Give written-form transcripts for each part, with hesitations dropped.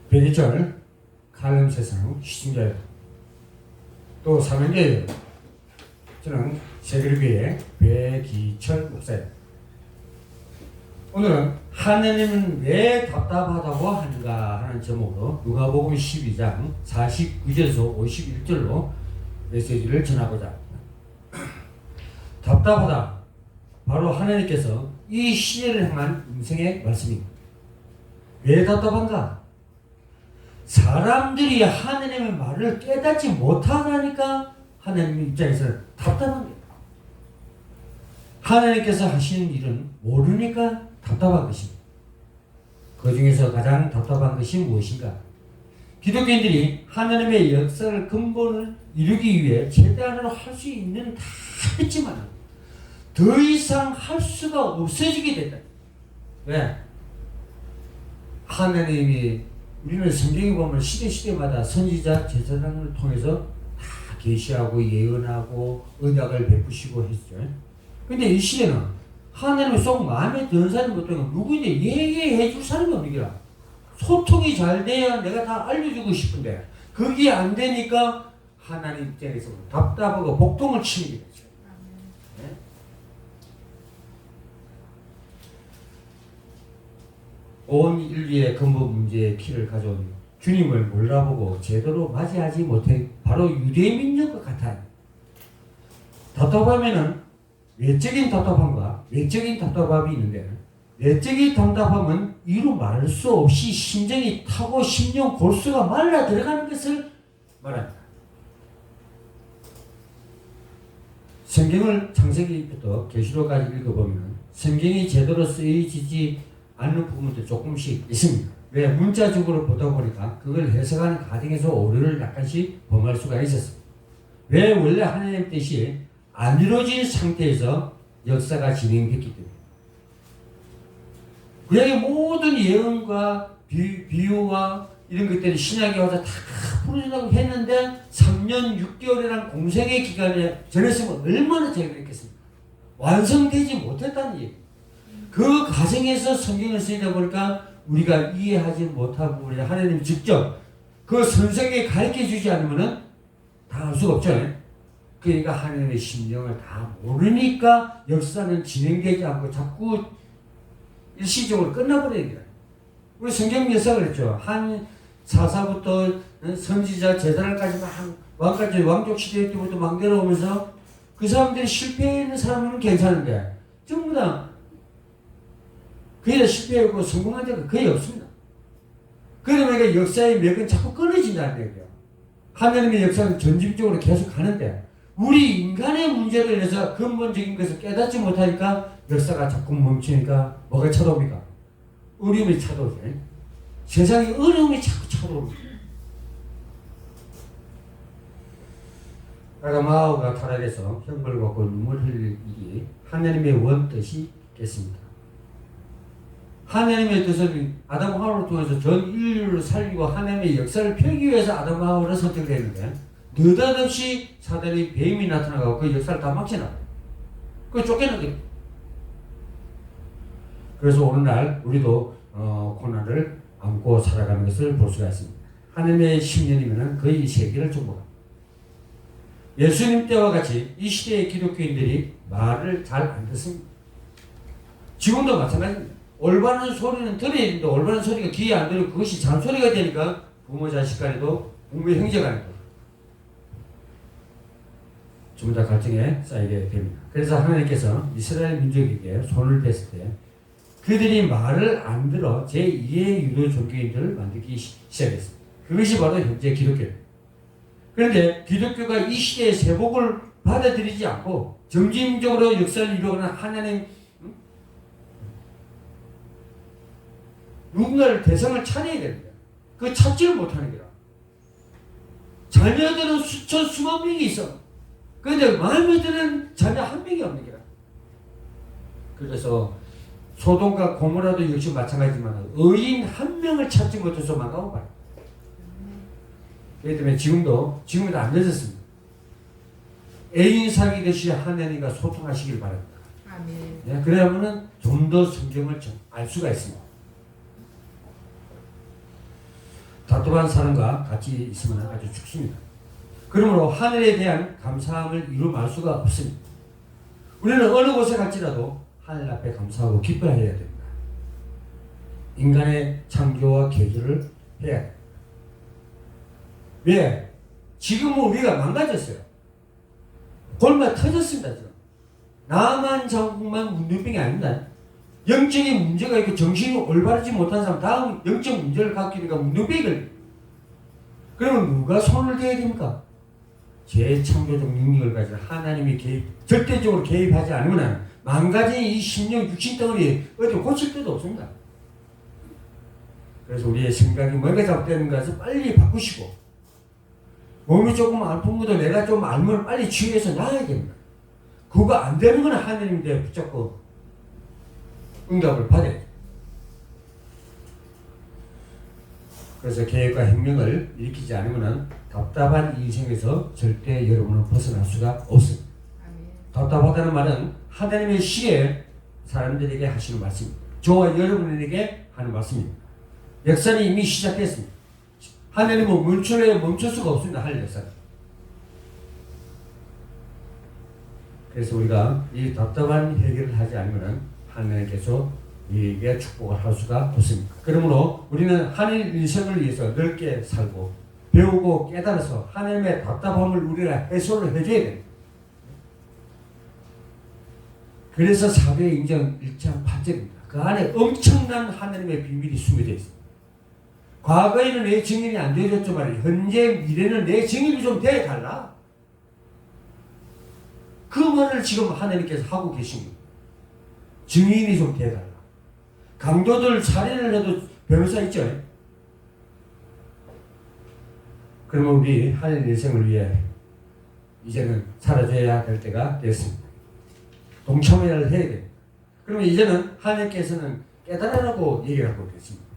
백이철 칼럼세상 시청자예요. 또 사명자예요. 저는 세계교회의 백이철 목사예요. 오늘은 하느님은 왜 답답하다고 하는가 하는 제목으로 누가복음 12장 49절에서 51절로 메시지를 전하고자 합니다. 답답하다. 바로 하나님께서 이 시대를 향한 음성의 말씀입니다. 왜 답답한가? 사람들이 하나님의 말을 깨닫지 못하다니까 하나님 입장에서는 답답한 거예요. 하나님께서 하시는 일은 모르니까 답답한 것입니다. 그 중에서 가장 답답한 것이 무엇인가? 기독교인들이 하나님의 역사를 근본을 이루기 위해 최대한으로 할 수 있는 다 했지만 더 이상 할 수가 없어지게 된다. 왜? 하나님이 우리는 성경에 보면 시대마다 선지자 제사장을 통해서 다 계시하고 예언하고 언약을 베푸시고 했죠. 근데 이 시대는 하나님의 속 마음에 드는 사람이 보통 누구인데 얘기해 줄 사람이 없는 거야. 소통이 잘 돼야 내가 다 알려주고 싶은데 그게 안 되니까 하나님 입장에서 답답하고 복통을 치는 거죠. 네? 온 인류의 근본 문제의 키를 가져온 주님을 몰라보고 제대로 맞이하지 못해 바로 유대민족과 같아요. 답답하면은 외적인 답답함과 외적인 답답함이 있는데 외적인 답답함은 이루 말할 수 없이 심정이 타고 심령 골수가 말라 들어가는 것을 말합니다. 성경을 창세기부터 계시록까지 읽어보면 성경이 제대로 쓰여지지 않는 부분도 조금씩 있습니다. 왜? 문자적으로 보다 보니까 그걸 해석하는 과정에서 오류를 약간씩 범할 수가 있었습니다. 왜? 원래 하나님의 뜻이 안 이루어진 상태에서 역사가 진행됐기 때문에 구약의 모든 예언과 비유와 이런 것들이 신약에 와서 다 풀어주려고 했는데 3년 6개월이라는 공생의 기간에 전했으면 얼마나 재밌겠습니까? 완성되지 못했다는 얘기. 그 과정에서 성경을 쓰다 보니까 우리가 이해하지 못한 부분에 하나님 직접 그 선생에 가르쳐 주지 않으면 다 할 수가 없죠. 그러니까 하나님의 심령을 다 모르니까 역사는 진행되지 않고 자꾸 일시적으로 끝나버리는 거예요. 우리 성경 역사가 그랬죠. 한 사사부터 선지자 제사장까지 막 왕까지 왕족 시대 때부터 막 내려오면서 그 사람들이 실패하는 사람은 괜찮은데 전부 다 거의 다 실패하고 성공한 적은 거의 없습니다. 그러니까 역사의 맥은 자꾸 끊어진다는 얘기예요. 하나님의 역사는 전집적으로 계속 가는데 우리 인간의 문제로 인해서 근본적인 것을 깨닫지 못하니까 역사가 자꾸 멈추니까 뭐가 찾아옵니까? 어려움이 찾아오죠. 세상에 어려움이 자꾸 찾아옵니다. 아담하와가 타락해서 형벌 받고 눈물 흘릴 일이 하나님의 원뜻이 겠습니다. 하나님의 뜻은 아담하와를 통해서 전 인류를 살리고 하나님의 역사를 펴기 위해서 아담하와를 선택했는데 느닷없이 사단이 뱀이 나타나고 그 역사를 다 막혀놔요. 그게 쫓겨나게 돼요. 그래서 오늘날 우리도 고난을 안고 살아가는 것을 볼 수가 있습니다. 하나님의 10년이면 거의 세계를 정복합니다. 예수님 때와 같이 이 시대의 기독교인들이 말을 잘 안 듣습니다. 지금도 마찬가지입니다. 올바른 소리는 들어야 되는데 올바른 소리가 귀에 안 들리고 그것이 잔소리가 되니까 부모 자식 간에도 부모 형제 간에도 전부 다 갈등에 쌓이게 됩니다. 그래서 하나님께서 이스라엘 민족에게 손을 댔을 때 그들이 말을 안 들어 제2의 유도 종교인들을 만들기 시작했습니다. 그것이 바로 현재 기독교입니다. 그런데 기독교가 이 시대의 세복을 받아들이지 않고 점진적으로 역사를 이루어가는 하나님 누군가를 대상을 찾아야 됩니다. 그 찾지를 못하는 거야. 자녀들은 수천 수만 명이 있어. 그런데 마음에 드는 자녀 한 명이 없는 거야. 그래서 소돔과 고모라도 역시 마찬가지지만 의인 한 명을 찾지 못해서 망하고 말이야. 그렇기 때문에 지금도 안 늦었습니다. 애인 사귀듯이 하나님과 소통하시길 바랍니다. 아멘. 네, 그러면은 좀 더 성경을 알 수가 있습니다. 답답한 사람과 같이 있으면 아주 죽습니다. 그러므로 하늘에 대한 감사함을 이루 말 수가 없습니다. 우리는 어느 곳에 갈지라도 하늘 앞에 감사하고 기뻐해야 됩니다. 인간의 창조와 계주를 해야 됩니다. 왜? 지금은 우리가 망가졌어요. 골마 터졌습니다. 지금. 나만 장국만 문둥병이 아닙니다. 영적인 문제가 있고 정신이 올바르지 못한 사람 다음 영적 문제를 갖게 되니까 문둥병이 걸립니다. 그러면 누가 손을 대야 됩니까? 재창조적 능력을 가진 하나님이 절대적으로 개입하지 않으면 망가진 이 심령 육신 덩어리 어디 고칠 데도 없습니다. 그래서 우리의 생각이 뭐가 잘못되는 것을 빨리 바꾸시고 몸이 조금 아픈 것도 내가 좀 알면 빨리 치유해서 나아야 됩니다. 그거 안 되는 건 하나님에 대해 붙잡고 응답을 받아야 돼요. 그래서 계획과 혁명을 일으키지 않으면 답답한 인생에서 절대 여러분은 벗어날 수가 없습니다. 답답하다는 말은 하나님의 시에 사람들에게 하시는 말씀입니다. 저와 여러분에게 하는 말씀입니다. 역사는 이미 시작했습니다. 하나님은 멈출 수가 없습니다. 하늘 역사는. 그래서 우리가 이 답답한 해결을 하지 않으면 하나님께서 우리에게 축복을 할 수가 없습니다. 그러므로 우리는 하늘 인생을 위해서 넓게 살고 배우고 깨달아서 하나님의 답답함을 우리가 해소를 해줘야 됩니다. 그래서 사도행전 1장 8절입니다. 그 안에 엄청난 하나님의 비밀이 숨겨져 있습니다. 과거에는 내 증인이 안 되어줬지만 현재 미래는 내 증인이 좀 되어달라. 그 말을 지금 하나님께서 하고 계신 겁니다. 증인이 좀 되어달라. 강도들 살인을 해도 변호사 있죠? 그러면 우리 하늘 인생을 위해 이제는 사라져야 될 때가 됐습니다. 동참을 해야 됩니다. 그러면 이제는 하나님께서는 깨달으라고 얘기를 하고 계십니다.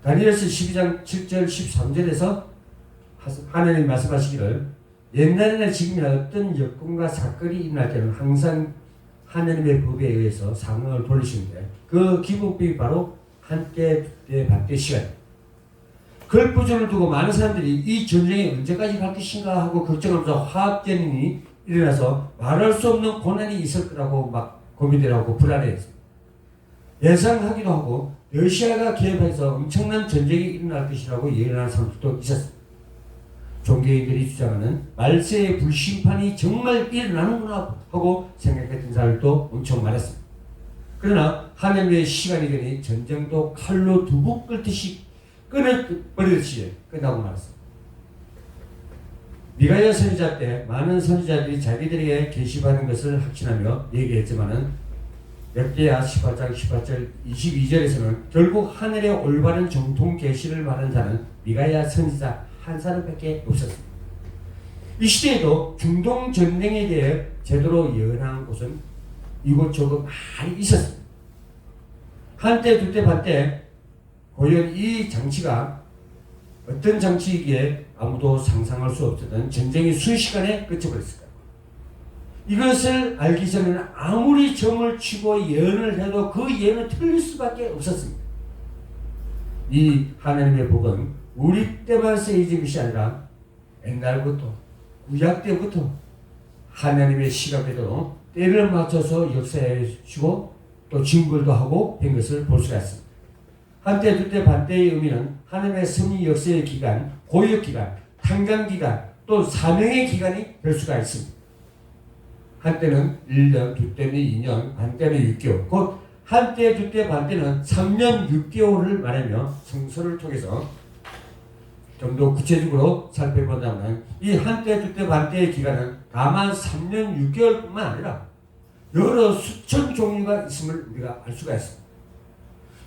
다니엘서 12장 7절 13절에서 하나님 말씀하시기를 옛날이나 지금이나 어떤 여건과 사건이 일어날 때는 항상 하나님의 법에 의해서 상황을 돌리시는데 그 기본법이 바로 한때 두때 반때 시간입니다. 걸부전을 두고 많은 사람들이 이 전쟁이 언제까지 갈 것인가 하고 걱정하면서 화학전이 일어나서 말할 수 없는 고난이 있을 거라고 막 고민되라고 불안해했습니다. 예상하기도 하고 러시아가 개입해서 엄청난 전쟁이 일어날 것이라고 예언하는 사람들도 있었습니다. 종교인들이 주장하는 말세의 불심판이 정말 일어나는구나 하고 생각했던 사람들도 엄청 많았습니다. 그러나 하나님의 시간이 되니 전쟁도 칼로 두부 끓듯이 끊어버리듯이 끝나고 말았습니다. 미가야 선지자 때 많은 선지자들이 자기들에게 계시받은 것을 확신하며 얘기했지만은 역대하 18장 18절 22절에서는 결국 하늘의 올바른 정통 계시를 말하는 자는 미가야 선지자 한 사람밖에 없었습니다. 이 시대에도 중동 전쟁에 대해 제대로 예언한 곳은 이곳저곳 많이 있었습니다. 한때 두때 반때 고연 이 장치가 어떤 장치이기에 아무도 상상할 수 없었던 전쟁이 순식간에 끝쳐버렸을까? 이것을 알기 전에는 아무리 점을 치고 예언을 해도 그 예언은 틀릴 수밖에 없었습니다. 이 하나님의 복은 우리 때만 쓰여진 것이 아니라 옛날부터 구약 때부터 하나님의 시각에도 때를 맞춰서 역사해 주시고 또 증거도 하고 된 것을 볼 수가 있습니다. 한때 두때 반때의 의미는 하나님의 섭리 역사의 기간, 고역 기간, 탄감 기간, 또 사명의 기간이 될 수가 있습니다. 한때는 1년, 두때는 2년, 반때는 6개월, 곧 한때, 두때, 반때는 3년 6개월을 말하며 성서를 통해서 좀 더 구체적으로 살펴본다면 이 한때, 두때, 반때의 기간은 다만 3년 6개월뿐만 아니라 여러 수천 종류가 있음을 우리가 알 수가 있습니다.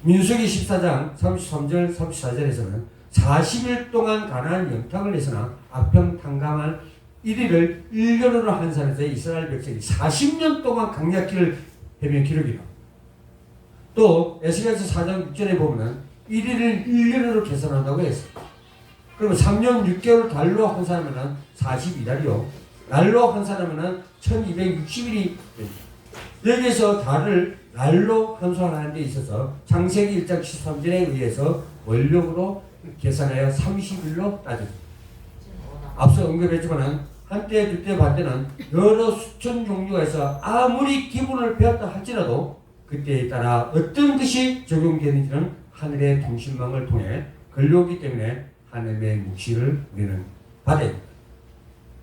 민수기 14장 33절 34절에서는 40일 동안 가나안 영탁을 내서나 악평 탕감한 1일을 1년으로 한 산에서 이스라엘 백성이 40년 동안 강약길을 헤맨 기록이 나옵니다. 또 에스겔서 4장 6절에 보면 1일을 1년으로 계산한다고 했습니다. 그러면 3년 6개월 달로 한 사람은 42달이요. 날로 한 사람은 1260일이 됩니다. 여기에서 달을 날로 환수하는 데 있어서 창세기 1장 13절에 의해서 원력으로 계산하여 30일로 따집니다. 앞서 언급했지만 한때 두때 반때는 여러 수천 종류가 있어 아무리 기본을 배웠다 할지라도 그때에 따라 어떤 것이 적용되는지는 하늘의 통신망을 통해 걸려오기 때문에 하나님의 묵시를 우리는 받아야 됩니다.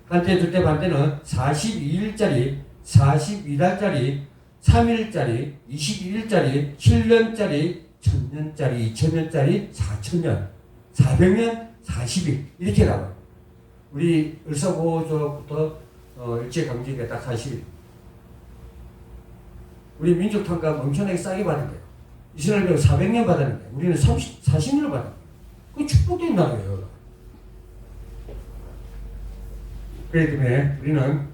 한때 두때 반때는 42일짜리 42달짜리 3일짜리 21일짜리 7년짜리 1000년짜리 2000년짜리 4000년 400년 40일 이렇게 나와요. 우리 을사보조부터 일제강점기가 딱 40일. 우리 민족탄감 엄청나게 싸게 받은 거예요. 이스라엘은 400년 받았는데 우리는 40년을 받은 거예요. 그 축복된 나라예요. 그렇기 때문에 우리는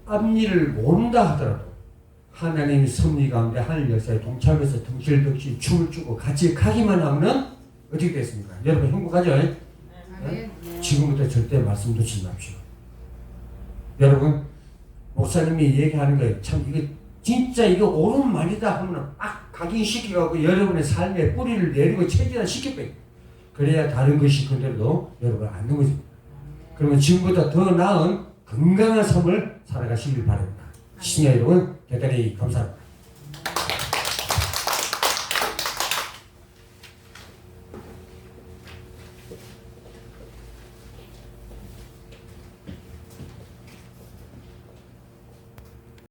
앞일을 모른다 하더라도 하나님의 섭리 가운데 하늘 역사에 동참해서 덩실덩실 춤을 추고 같이 가기만 하면 어떻게 됐습니까? 여러분 행복하죠? 네? 지금부터 절대 말씀 놓치지 마십시오. 여러분 목사님이 얘기하는 거예요. 참 이거 진짜 이거 옳은 말이다 하면 막 각인시켜갖고 여러분의 삶에 뿌리를 내리고 체질화 시켜빼요. 그래야 다른 것이 그대로도 여러분 안 넘어집니다. 그러면 지금보다 더 나은 건강한 삶을 살아가시길 바랍니다. 시청자 여러분 대단히 감사합니다.